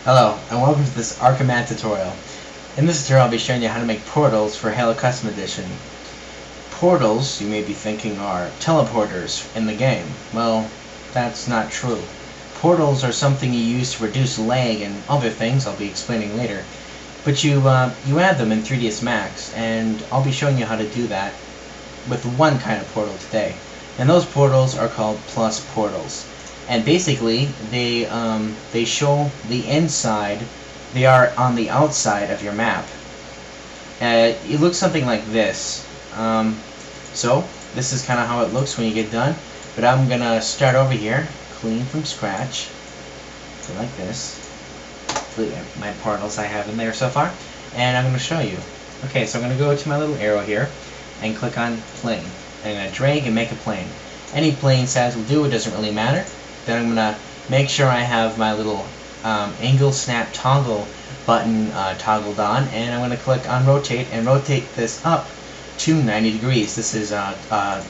Hello, and welcome to this Archimed tutorial. In this tutorial I'll be showing you how to make portals for Halo Custom Edition. Portals, you may be thinking, are teleporters in the game. Well, that's not true. Portals are something you use to reduce lag and other things I'll be explaining later. But you add them in 3ds Max, and I'll be showing you how to do that with one kind of portal today. And those portals are called plus portals. And basically, they show the inside. They are on the outside of your map. It looks something like this. So this is kind of how it looks when you get done. But I'm gonna start over here, clean from scratch, so like this. My portals I have in there so far, and I'm gonna show you. Okay, so I'm gonna go to my little arrow here and click on plane. I'm gonna drag and make a plane. Any plane size will do. It doesn't really matter. Then I'm going to make sure I have my little angle snap toggle button toggled on, and I'm going to click on rotate and rotate this up to 90 degrees. This is a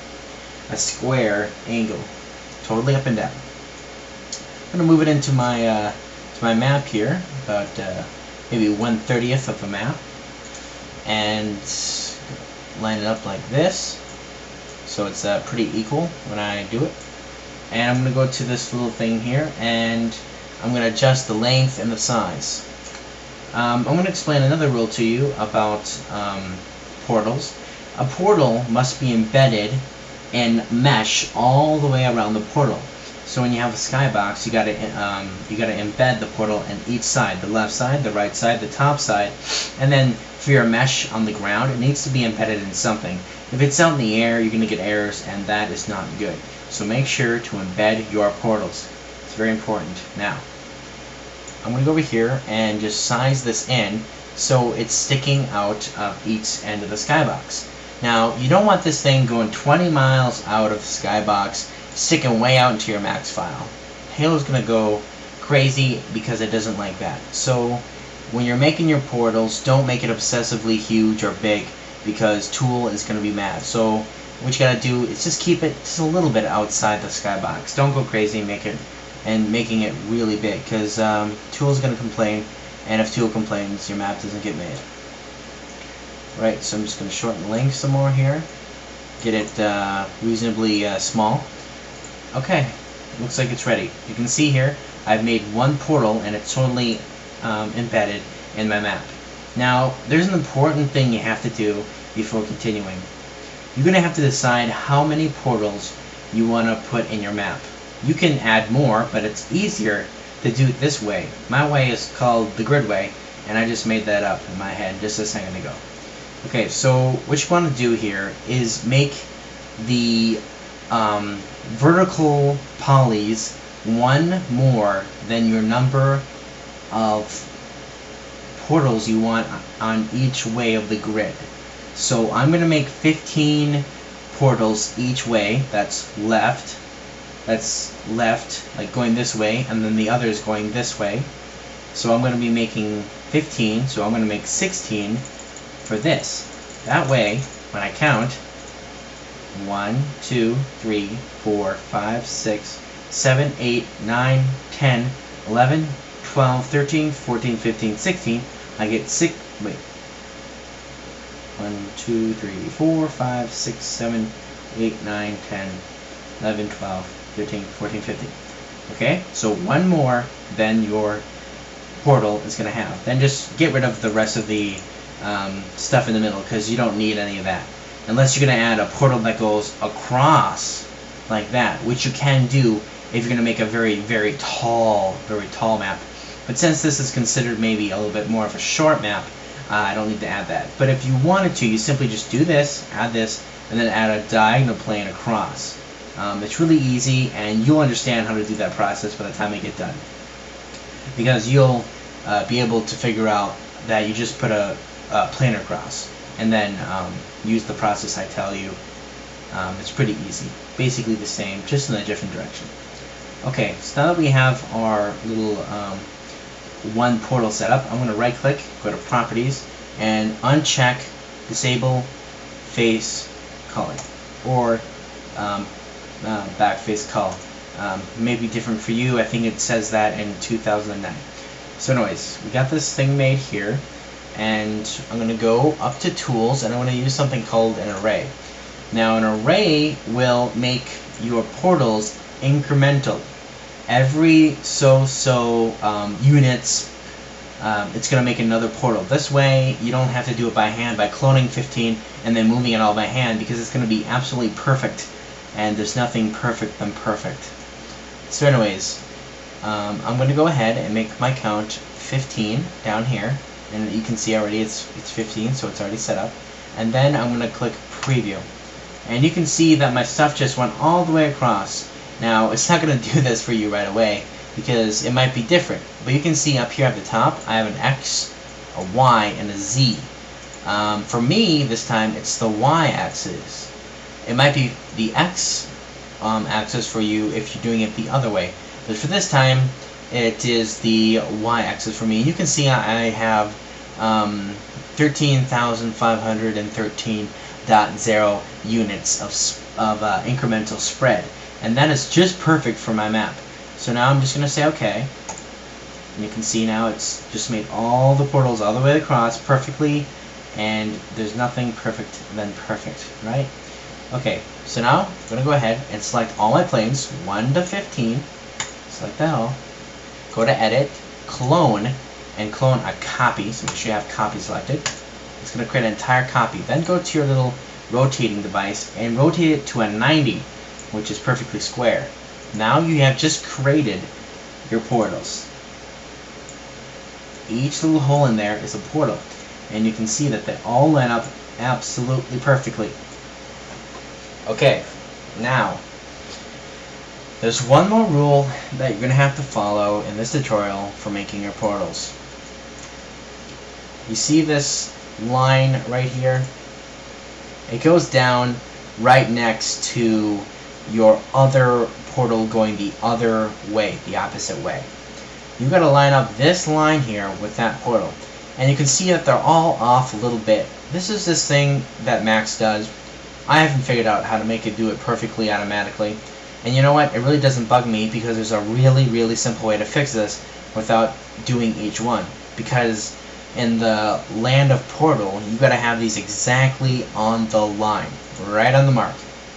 square angle, totally up and down. I'm going to move it into my map here, about maybe 1/30th of the map, and line it up like this, so it's pretty equal when I do it. And I'm going to go to this little thing here, and I'm going to adjust the length and the size. I'm going to explain another rule to you about portals. A portal must be embedded in mesh all the way around the portal. So when you have a skybox, you got to embed the portal in each side, the left side, the right side, the top side, and then for your mesh on the ground, it needs to be embedded in something. If it's out in the air, you're going to get errors, and that is not good. So make sure to embed your portals. It's very important. Now, I'm going to go over here and just size this in so it's sticking out of each end of the skybox. Now, you don't want this thing going 20 miles out of the skybox, sticking way out into your max file. Halo's going to go crazy because it doesn't like that. So when you're making your portals, don't make it obsessively huge or big, because Tool is going to be mad. So what you gotta do is just keep it just a little bit outside the skybox. Don't go crazy and making it really big, because Tool's gonna complain, and if Tool complains, your map doesn't get made. Right, so I'm just gonna shorten the length some more here, get it reasonably small. Okay, looks like it's ready. You can see here I've made one portal, and it's totally embedded in my map. Now, there's an important thing you have to do before continuing. You're going to have to decide how many portals you want to put in your map. You can add more, but it's easier to do it this way. My way is called the grid way, and I just made that up in my head just a second ago. Okay, so what you want to do here is make the vertical polys one more than your number of portals you want on each way of the grid. So I'm going to make 15 portals each way. That's left, like going this way, and then the other is going this way. So I'm going to be making 15, so I'm going to make 16 for this. That way, when I count, 1, 2, 3, 4, 5, 6, 7, 8, 9, 10, 11, 12, 13, 14, 15, 16, I get 1, 2, 3, 4, 5, 6, 7, 8, 9, 10, 11, 12, 13, 14, 15. Okay, so one more than your portal is going to have. Then just get rid of the rest of the stuff in the middle, because you don't need any of that. Unless you're going to add a portal that goes across like that, which you can do if you're going to make a very, very tall map. But since this is considered maybe a little bit more of a short map, I don't need to add that. But if you wanted to, you simply just do this, add this, and then add a diagonal plane across. It's really easy, and you'll understand how to do that process by the time I get done. Because you'll be able to figure out that you just put a plane across, and then use the process I tell you. It's pretty easy. Basically the same, just in a different direction. Okay, so now that we have our little one portal set up, I'm going to right click, go to properties, and uncheck disable face culling, or back face cull. May be different for you. I think it says that in 2009. So anyways, we got this thing made here, and I'm going to go up to Tools, and I'm going to use something called an array. Now an array will make your portals incremental. Every units, it's going to make another portal. This way you don't have to do it by hand by cloning 15 and then moving it all by hand, because it's going to be absolutely perfect, and there's nothing perfect than perfect. So anyways, I'm going to go ahead and make my count 15 down here, and you can see already it's 15, so it's already set up. And then I'm going to click preview, and you can see that my stuff just went all the way across. Now it's not going to do this for you right away, because it might be different, but you can see up here at the top I have an X, a Y, and a Z. For me this time it's the Y axis. It might be the X axis for you if you're doing it the other way, but for this time it is the Y axis for me. You can see I have 13,513.0 units of incremental spread, and that is just perfect for my map. So now I'm just going to say OK, and you can see now it's just made all the portals all the way across perfectly, and there's nothing perfect than perfect, right? Okay, so now I'm going to go ahead and select all my planes, 1 to 15, select that all, go to Edit, Clone, and clone a copy, so make sure you have copy selected. It's going to create an entire copy. Then go to your little rotating device and rotate it to a 90, which is perfectly square. Now you have just created your portals. Each little hole in there is a portal, and you can see that they all line up absolutely perfectly. Okay, now there's one more rule that you're going to have to follow in this tutorial for making your portals. You see this line right here? It goes down right next to your other portal going the other way, the opposite way. You've got to line up this line here with that portal, and you can see that they're all off a little bit. This is this thing that Max does. I haven't figured out how to make it do it perfectly automatically, and you know what, it really doesn't bug me, because there's a really simple way to fix this without doing each one. Because in the land of portal, you've got to have these exactly on the line, right on the mark.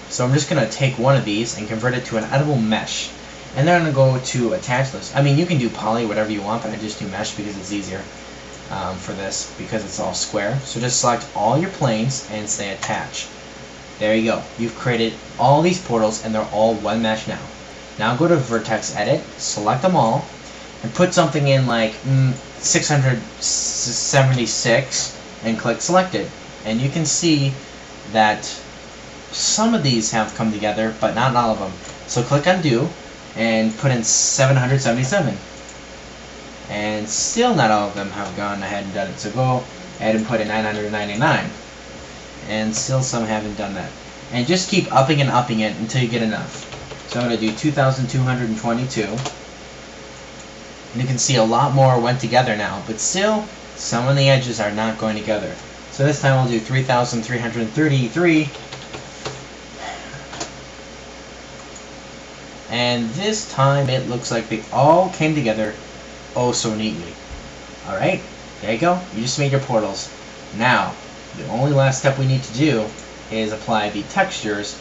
So I'm just going to take one of these and convert it to an editable mesh. And then I'm going to go to attach list. I mean, you can do poly, whatever you want, but I just do mesh because it's easier for this, because it's all square. So just select all your planes and say attach. There you go. You've created all these portals, and they're all one mesh now. Now go to vertex edit, select them all, and put something in like 676 and click selected. And you can see that some of these have come together, but not all of them. So click undo and put in 777. And still not all of them have gone ahead and done it. So go ahead and put in 999. And still some haven't done that. And just keep upping and upping it until you get enough. So I'm going to do 2,222. And you can see a lot more went together now, but still some of the edges are not going together. So this time I'll do 3,333. And this time it looks like they all came together oh so neatly. Alright, there you go. You just made your portals. Now, the only last step we need to do is apply the textures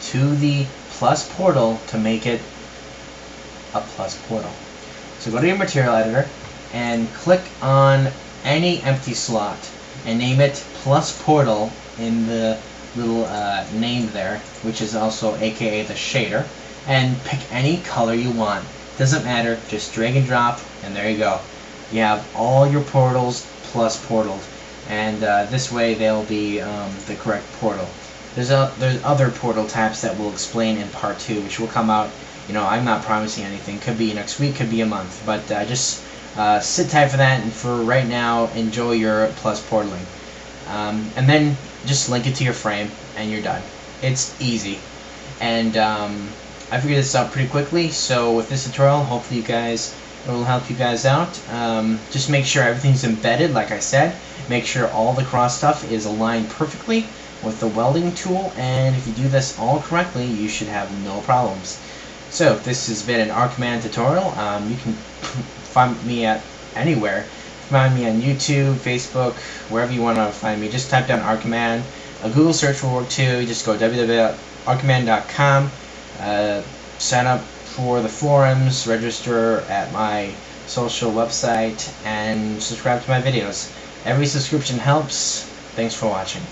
to the plus portal to make it a plus portal. So go to your material editor and click on any empty slot and name it plus portal in the little name there, which is also aka the shader, and pick any color you want. Doesn't matter, just drag and drop, and there you go. You have all your portals plus portals, and this way they'll be the correct portal. There's other portal types that we'll explain in part 2, which will come out. You know, I'm not promising anything. Could be next week, could be a month, but just sit tight for that, and for right now, enjoy your plus portaling. And then just link it to your frame, and you're done. It's easy. And I figured this out pretty quickly, so with this tutorial, hopefully it will help you guys out. Just make sure everything's embedded, like I said. Make sure all the cross stuff is aligned perfectly with the welding tool, and if you do this all correctly, you should have no problems. So this has been an Arcman tutorial. You can find me at anywhere. Find me on YouTube, Facebook, wherever you want to find me. Just type down Archiman. A Google search will work too. You just go www.archiman.com, sign up for the forums, register at my social website, and subscribe to my videos. Every subscription helps. Thanks for watching.